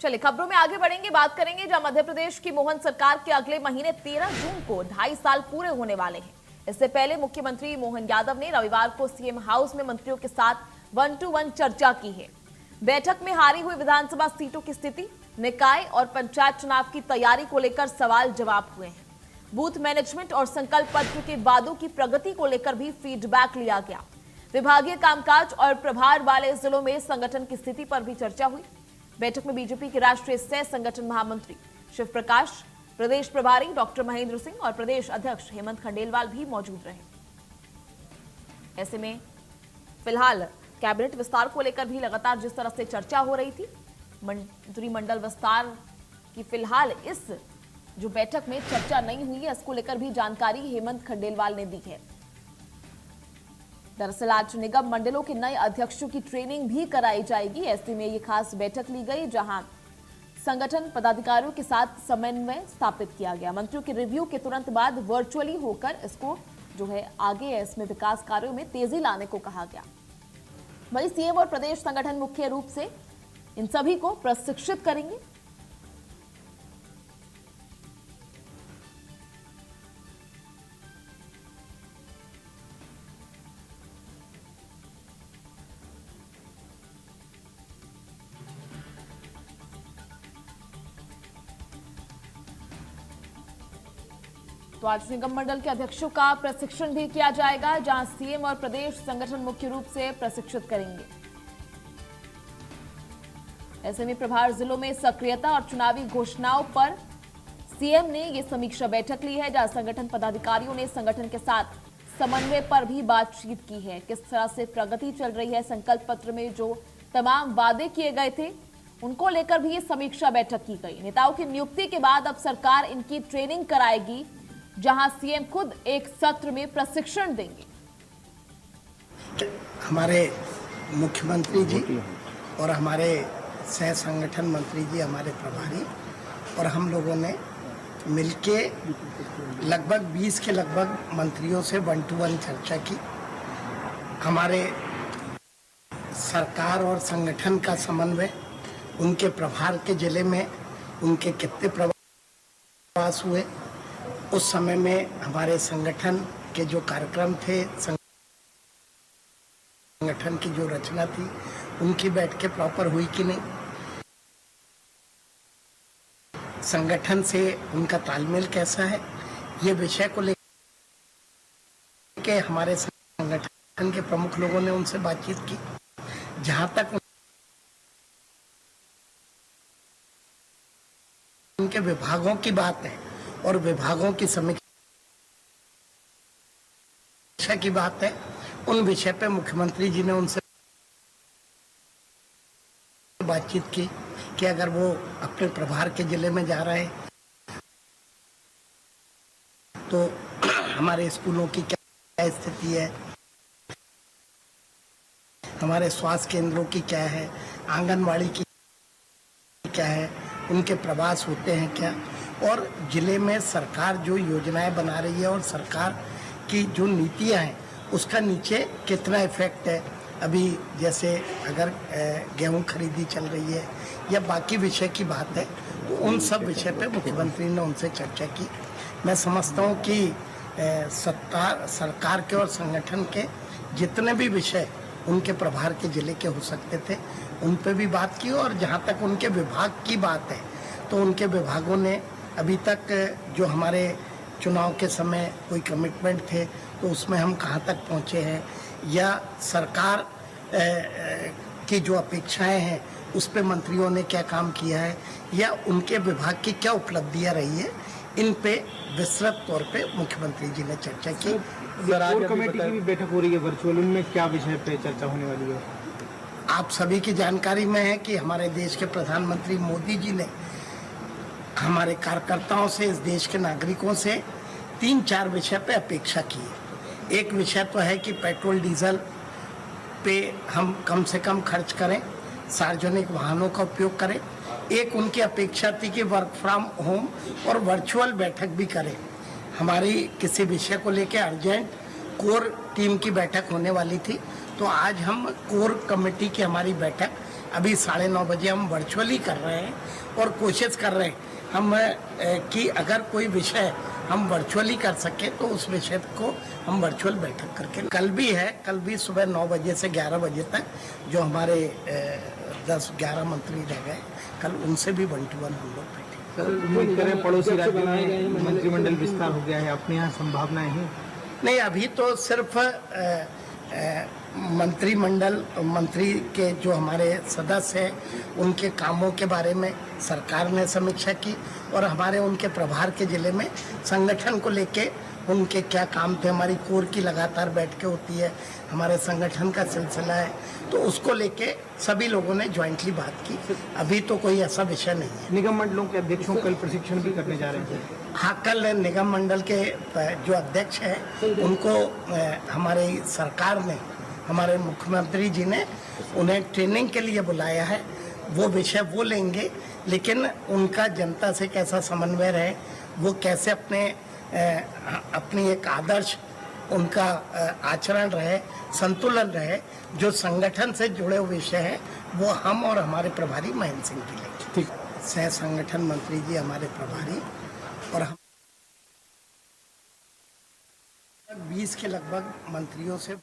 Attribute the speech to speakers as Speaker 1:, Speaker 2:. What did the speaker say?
Speaker 1: चलिए खबरों में आगे बढ़ेंगे, बात करेंगे जहां मध्य प्रदेश की मोहन सरकार के अगले महीने 13 जून को 2.5 साल पूरे होने वाले हैं। इससे पहले मुख्यमंत्री मोहन यादव ने रविवार को सीएम हाउस में मंत्रियों के साथ 1-to-1 चर्चा की है। बैठक में हारी हुई विधानसभा सीटों की स्थिति, निकाय और पंचायत चुनाव की तैयारी को लेकर सवाल जवाब हुए हैं। बूथ मैनेजमेंट और संकल्प पत्र के वादों की प्रगति को लेकर भी फीडबैक लिया गया। विभागीय कामकाज और प्रभार वाले जिलों में संगठन की स्थिति पर भी चर्चा हुई। बैठक में बीजेपी के राष्ट्रीय सह संगठन महामंत्री शिव प्रकाश, प्रदेश प्रभारी डॉक्टर महेंद्र सिंह और प्रदेश अध्यक्ष हेमंत खंडेलवाल भी मौजूद रहे। ऐसे में फिलहाल कैबिनेट विस्तार को लेकर भी लगातार जिस तरह से चर्चा हो रही थी, मंत्रिमंडल विस्तार की फिलहाल इस जो बैठक में चर्चा नहीं हुई है, इसको लेकर भी जानकारी हेमंत खंडेलवाल ने दी है। दरअसल आज निगम मंडलों के नए अध्यक्षों की ट्रेनिंग भी कराई जाएगी। ऐसे में ये खास बैठक ली गई जहां संगठन पदाधिकारियों के साथ समन्वय स्थापित किया गया। मंत्रियों के रिव्यू के तुरंत बाद वर्चुअली होकर इसको जो है आगे इसमें विकास कार्यों में तेजी लाने को कहा गया। वहीं सीएम और प्रदेश संगठन मुख्य रूप से इन सभी को प्रशिक्षित करेंगे। तो आज निगम मंडल के अध्यक्षों का प्रशिक्षण भी किया जाएगा, जहां सीएम और प्रदेश संगठन मुख्य रूप से प्रशिक्षित करेंगे। ऐसे में प्रभार जिलों में सक्रियता और चुनावी घोषणाओं पर सीएम ने यह समीक्षा बैठक ली है, जहां संगठन पदाधिकारियों ने संगठन के साथ समन्वय पर भी बातचीत की है। किस तरह से प्रगति चल रही है, संकल्प पत्र में जो तमाम वादे किए गए थे उनको लेकर भी ये समीक्षा बैठक की गई। नेताओं की नियुक्ति के बाद अब सरकार इनकी ट्रेनिंग कराएगी, जहां सीएम खुद एक सत्र में प्रशिक्षण देंगे।
Speaker 2: हमारे मुख्यमंत्री जी और हमारे सह संगठन मंत्री जी, हमारे प्रभारी और हम लोगों ने मिलके लगभग 20 के लगभग मंत्रियों से 1-to-1 चर्चा की। हमारे सरकार और संगठन का समन्वय, उनके प्रभार के जिले में उनके कितने प्रवास हुए, उस समय में हमारे संगठन के जो कार्यक्रम थे, संगठन की जो रचना थी, उनकी बैठकें प्रॉपर हुई कि नहीं, संगठन से उनका तालमेल कैसा है, ये विषय को लेकर हमारे संगठन के प्रमुख लोगों ने उनसे बातचीत की। जहां तक उनके विभागों की बात है और विभागों की समीक्षा की बात है, उन विषय पे मुख्यमंत्री जी ने उनसे बातचीत की कि अगर वो अपने प्रभार के जिले में जा रहे तो हमारे स्कूलों की क्या स्थिति है, हमारे स्वास्थ्य केंद्रों की क्या है, आंगनवाड़ी की क्या है, उनके प्रवास होते हैं क्या, और जिले में सरकार जो योजनाएं बना रही है और सरकार की जो नीतियां हैं उसका नीचे कितना इफेक्ट है। अभी जैसे अगर गेहूं खरीदी चल रही है या बाकी विषय की बात है, तो उन सब विषय पे मुख्यमंत्री ने उनसे चर्चा की। मैं समझता हूं कि सरकार के और संगठन के जितने भी विषय उनके प्रभार के जिले के हो सकते थे, उन पे भी बात की। और जहां तक उनके विभाग की बात है, तो उनके विभागों ने अभी तक जो हमारे चुनाव के समय कोई कमिटमेंट थे, तो उसमें हम कहां तक पहुंचे हैं, या सरकार की जो अपेक्षाएं हैं उस पे मंत्रियों ने क्या काम किया है, या उनके विभाग की क्या उपलब्धियां रही है, इन पे विस्तृत तौर पे मुख्यमंत्री जी ने चर्चा की।
Speaker 3: कोर कमेटी की भी बैठक हो रही है वर्चुअल, उनमें क्या विषय पे चर्चा होने वाली है?
Speaker 2: आप सभी की जानकारी में है कि हमारे देश के प्रधानमंत्री मोदी जी ने हमारे कार्यकर्ताओं से, इस देश के नागरिकों से 3-4 विषय पे अपेक्षा की है। एक विषय तो है कि पेट्रोल डीजल पे हम कम से कम खर्च करें, सार्वजनिक वाहनों का उपयोग करें। एक उनकी अपेक्षा थी कि वर्क फ्रॉम होम और वर्चुअल बैठक भी करें। हमारी किसी विषय को लेकर अर्जेंट कोर टीम की बैठक होने वाली थी, तो आज हम कोर कमेटी की हमारी बैठक अभी 9:30 बजे हम वर्चुअली कर रहे हैं और कोशिश कर रहे हैं हम कि अगर कोई विषय हम वर्चुअली कर सके तो उस विषय को हम वर्चुअल बैठक करके कल भी है, कल भी सुबह 9 बजे से 11 बजे तक जो हमारे 10-11 मंत्री रह गए, कल उनसे भी 1 to 1 हम लोग बैठे।
Speaker 3: सर उम्मीद करें पड़ोसी राज्य में मंत्रिमंडल विस्तार हो गया है, अपने यहाँ संभावनाएं हैं?
Speaker 2: नहीं, अभी तो सिर्फ मंत्री के जो हमारे सदस्य हैं उनके कामों के बारे में सरकार ने समीक्षा की और हमारे उनके प्रभार के जिले में संगठन को लेके उनके क्या काम थे। हमारी कोर की लगातार बैठकें होती है, हमारे संगठन का सिलसिला है, तो उसको लेके सभी लोगों ने ज्वाइंटली बात की। अभी तो कोई ऐसा विषय नहीं है।
Speaker 3: निगम मंडलों के अध्यक्षों कल प्रशिक्षण भी करने जा रहे हैं।
Speaker 2: हाँ, कल निगम मंडल के जो अध्यक्ष हैं उनको हमारी सरकार ने, हमारे मुख्यमंत्री जी ने उन्हें ट्रेनिंग के लिए बुलाया है। वो विषय वो लेंगे, लेकिन उनका जनता से कैसा समन्वय रहे, वो कैसे अपनी एक आदर्श उनका आचरण रहे, संतुलन रहे, जो संगठन से जुड़े हुए विषय हैं वो हम और हमारे प्रभारी महेंद्र सिंह की लेंगे।
Speaker 3: ठीक,
Speaker 2: सह संगठन मंत्री जी हमारे प्रभारी और हम 20 के लगभग मंत्रियों से